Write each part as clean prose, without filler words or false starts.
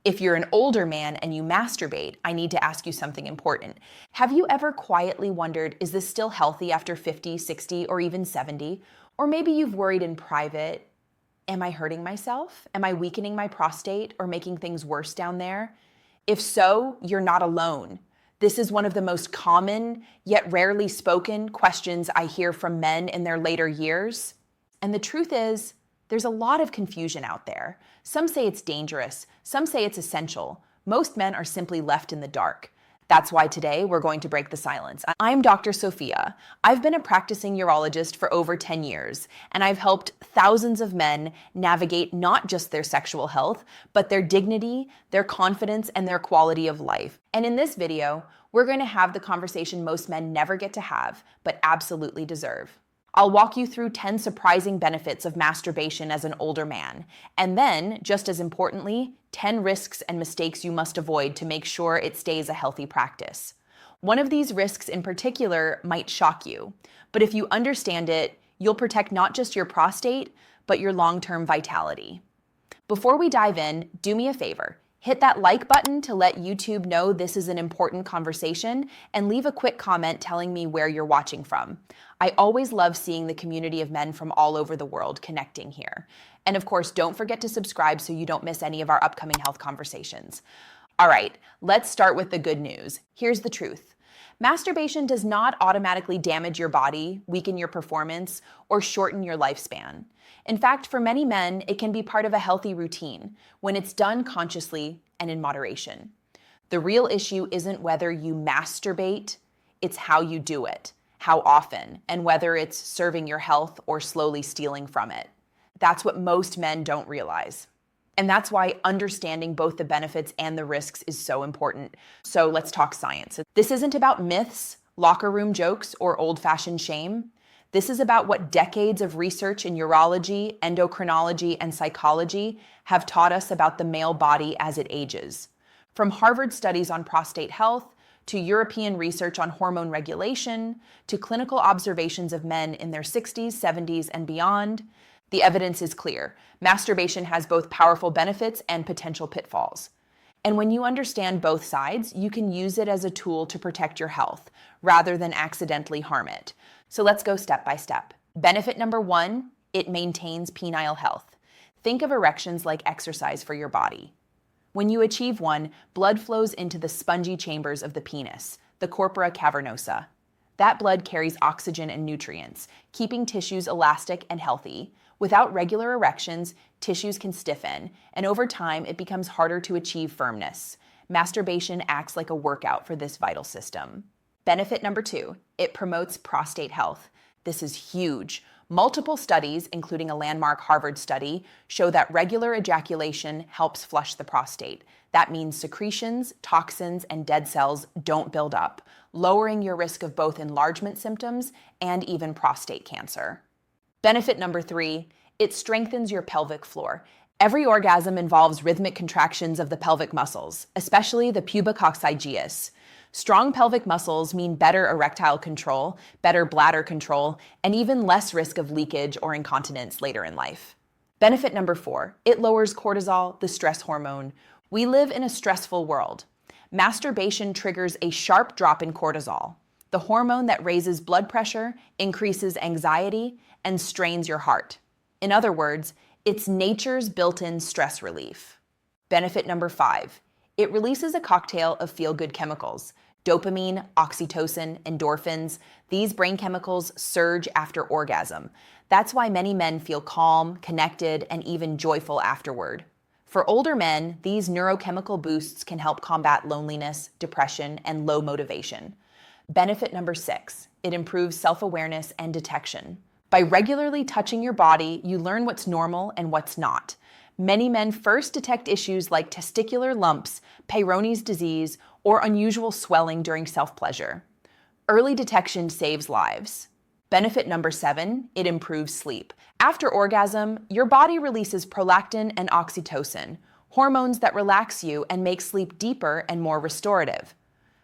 If you're an older man and you masturbate, I need to ask you something important. Have you ever quietly wondered, is this still healthy after 50, 60, or even 70? Or maybe you've worried in private, am I hurting myself? Am I weakening my prostate or making things worse down there? If so, you're not alone. This is one of the most common, yet rarely spoken questions I hear from men in their later years. And the truth is, there's a lot of confusion out there. Some say it's dangerous, some say it's essential. Most men are simply left in the dark. That's why today we're going to break the silence. I'm Dr. Sophia. I've been a practicing urologist for over 10 years, and I've helped thousands of men navigate not just their sexual health, but their dignity, their confidence, and their quality of life. And in this video, we're going to have the conversation most men never get to have, but absolutely deserve. I'll walk you through 10 surprising benefits of masturbation as an older man, and then, just as importantly, 10 risks and mistakes you must avoid to make sure it stays a healthy practice. One of these risks in particular might shock you, but if you understand it, you'll protect not just your prostate, but your long-term vitality. Before we dive in, do me a favor. Hit that like button to let YouTube know this is an important conversation, and leave a quick comment telling me where you're watching from. I always love seeing the community of men from all over the world connecting here. And of course, don't forget to subscribe so you don't miss any of our upcoming health conversations. All right, let's start with the good news. Here's the truth. Masturbation does not automatically damage your body, weaken your performance, or shorten your lifespan. In fact, for many men, it can be part of a healthy routine when it's done consciously and in moderation. The real issue isn't whether you masturbate, it's how you do it, how often, and whether it's serving your health or slowly stealing from it. That's what most men don't realize. And that's why understanding both the benefits and the risks is so important. So let's talk science. This isn't about myths, locker room jokes, or old-fashioned shame. This is about what decades of research in urology, endocrinology, and psychology have taught us about the male body as it ages. From Harvard studies on prostate health, to European research on hormone regulation, to clinical observations of men in their 60s, 70s, and beyond, the evidence is clear. Masturbation has both powerful benefits and potential pitfalls. And when you understand both sides, you can use it as a tool to protect your health, rather than accidentally harm it. So let's go step by step. Benefit number 1, it maintains penile health. Think of erections like exercise for your body. When you achieve one, blood flows into the spongy chambers of the penis, the corpora cavernosa. That blood carries oxygen and nutrients, keeping tissues elastic and healthy. Without regular erections, tissues can stiffen, and over time, it becomes harder to achieve firmness. Masturbation acts like a workout for this vital system. Benefit number 2, it promotes prostate health. This is huge. Multiple studies, including a landmark Harvard study, show that regular ejaculation helps flush the prostate. That means secretions, toxins, and dead cells don't build up, lowering your risk of both enlargement symptoms and even prostate cancer. Benefit number 3, it strengthens your pelvic floor. Every orgasm involves rhythmic contractions of the pelvic muscles, especially the pubococcygeus. Strong pelvic muscles mean better erectile control, better bladder control, and even less risk of leakage or incontinence later in life. Benefit number 4, it lowers cortisol, the stress hormone. We live in a stressful world. Masturbation triggers a sharp drop in cortisol, the hormone that raises blood pressure, increases anxiety, and strains your heart. In other words, it's nature's built-in stress relief. Benefit number 5, it releases a cocktail of feel-good chemicals. Dopamine, oxytocin, endorphins, these brain chemicals surge after orgasm. That's why many men feel calm, connected, and even joyful afterward. For older men, these neurochemical boosts can help combat loneliness, depression, and low motivation. Benefit number 6, it improves self-awareness and detection. By regularly touching your body, you learn what's normal and what's not. Many men first detect issues like testicular lumps, Peyronie's disease, or unusual swelling during self-pleasure. Early detection saves lives. Benefit number 7, it improves sleep. After orgasm, your body releases prolactin and oxytocin, hormones that relax you and make sleep deeper and more restorative.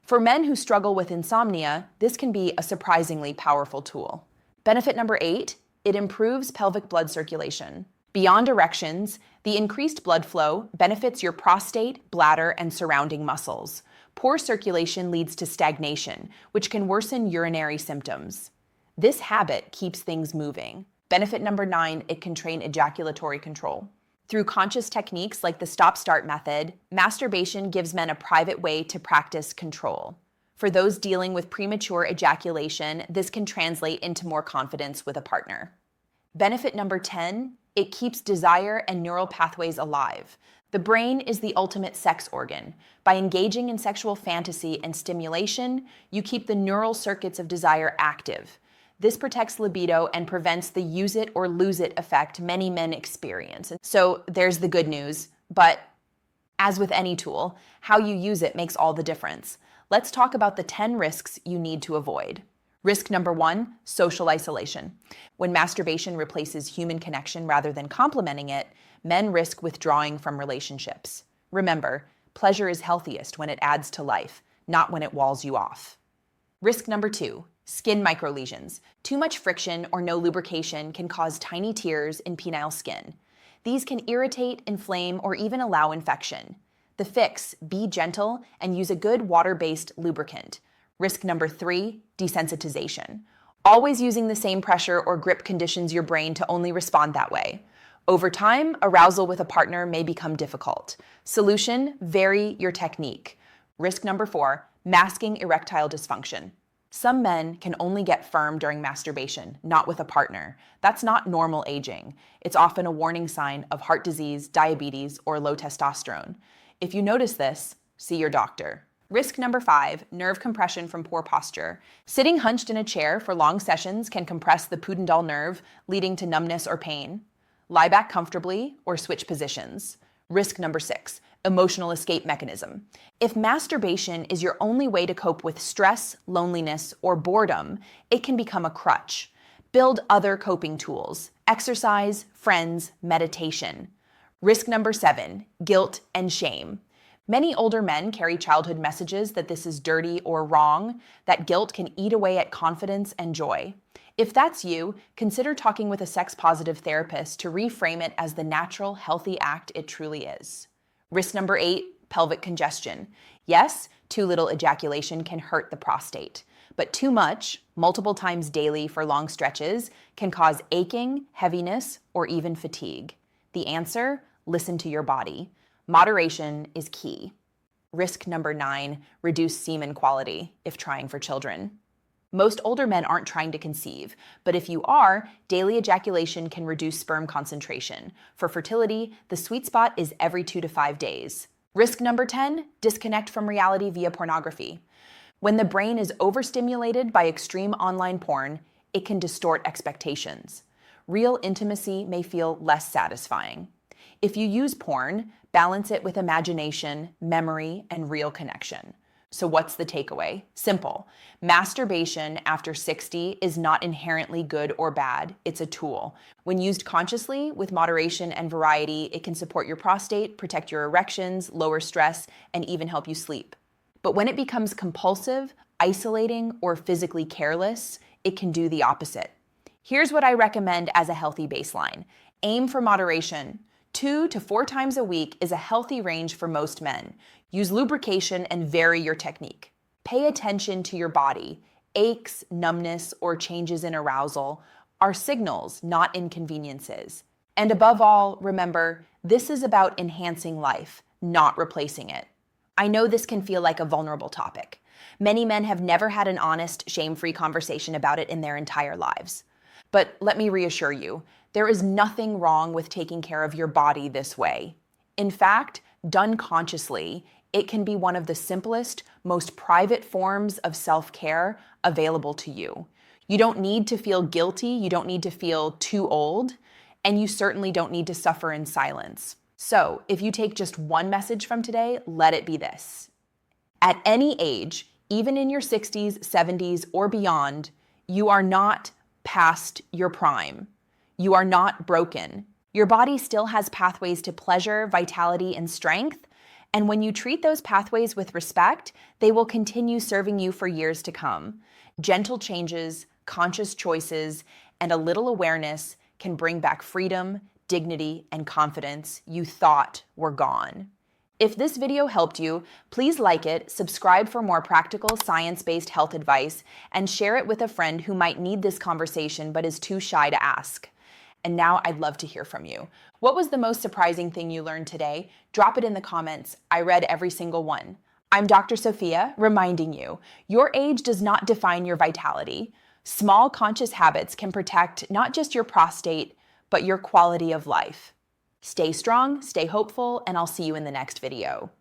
For men who struggle with insomnia, this can be a surprisingly powerful tool. Benefit number 8, it improves pelvic blood circulation. Beyond erections, the increased blood flow benefits your prostate, bladder, and surrounding muscles. Poor circulation leads to stagnation, which can worsen urinary symptoms. This habit keeps things moving. Benefit number 9, it can train ejaculatory control. Through conscious techniques like the stop-start method, masturbation gives men a private way to practice control. For those dealing with premature ejaculation, this can translate into more confidence with a partner. Benefit number 10, it keeps desire and neural pathways alive. The brain is the ultimate sex organ. By engaging in sexual fantasy and stimulation, you keep the neural circuits of desire active. This protects libido and prevents the use it or lose it effect many men experience. So there's the good news, but as with any tool, how you use it makes all the difference. Let's talk about the 10 risks you need to avoid. Risk number 1, social isolation. When masturbation replaces human connection rather than complementing it, men risk withdrawing from relationships. Remember, pleasure is healthiest when it adds to life, not when it walls you off. Risk number 2, skin microlesions. Too much friction or no lubrication can cause tiny tears in penile skin. These can irritate, inflame, or even allow infection. The fix, be gentle and use a good water-based lubricant. Risk number 3, desensitization. Always using the same pressure or grip conditions your brain to only respond that way. Over time, arousal with a partner may become difficult. Solution, vary your technique. Risk number 4, masking erectile dysfunction. Some men can only get firm during masturbation, not with a partner. That's not normal aging. It's often a warning sign of heart disease, diabetes, or low testosterone. If you notice this, see your doctor. Risk number 5, nerve compression from poor posture. Sitting hunched in a chair for long sessions can compress the pudendal nerve, leading to numbness or pain. Lie back comfortably or switch positions. Risk number 6, emotional escape mechanism. If masturbation is your only way to cope with stress, loneliness, or boredom, it can become a crutch. Build other coping tools: exercise, friends, meditation. Risk number 7, guilt and shame. Many older men carry childhood messages that this is dirty or wrong. That guilt can eat away at confidence and joy. If that's you, consider talking with a sex-positive therapist to reframe it as the natural, healthy act it truly is. Risk number 8, pelvic congestion. Yes, too little ejaculation can hurt the prostate, but too much, multiple times daily for long stretches, can cause aching, heaviness, or even fatigue. The answer? Listen to your body. Moderation is key. Risk number 9, reduce semen quality if trying for children. Most older men aren't trying to conceive, but if you are, daily ejaculation can reduce sperm concentration. For fertility, the sweet spot is every 2 to 5 days. Risk number 10, disconnect from reality via pornography. When the brain is overstimulated by extreme online porn, it can distort expectations. Real intimacy may feel less satisfying. If you use porn, balance it with imagination, memory, and real connection. So what's the takeaway? Simple. Masturbation after 60 is not inherently good or bad. It's a tool. When used consciously, with moderation and variety, it can support your prostate, protect your erections, lower stress, and even help you sleep. But when it becomes compulsive, isolating, or physically careless, it can do the opposite. Here's what I recommend as a healthy baseline. Aim for moderation. 2 to 4 times a week is a healthy range for most men. Use lubrication and vary your technique. Pay attention to your body. Aches, numbness, or changes in arousal are signals, not inconveniences. And above all, remember, this is about enhancing life, not replacing it. I know this can feel like a vulnerable topic. Many men have never had an honest, shame-free conversation about it in their entire lives. But let me reassure you, there is nothing wrong with taking care of your body this way. In fact, done consciously, it can be one of the simplest, most private forms of self-care available to you. You don't need to feel guilty, you don't need to feel too old, and you certainly don't need to suffer in silence. So, if you take just one message from today, let it be this. At any age, even in your 60s, 70s, or beyond, you are not past your prime. You are not broken. Your body still has pathways to pleasure, vitality, and strength, and when you treat those pathways with respect, they will continue serving you for years to come. Gentle changes, conscious choices, and a little awareness can bring back freedom, dignity, and confidence you thought were gone. If this video helped you, please like it, subscribe for more practical, science-based health advice, and share it with a friend who might need this conversation but is too shy to ask. And now I'd love to hear from you. What was the most surprising thing you learned today? Drop it in the comments. I read every single one. I'm Dr. Sophia, reminding you, your age does not define your vitality. Small conscious habits can protect not just your prostate, but your quality of life. Stay strong, stay hopeful, and I'll see you in the next video.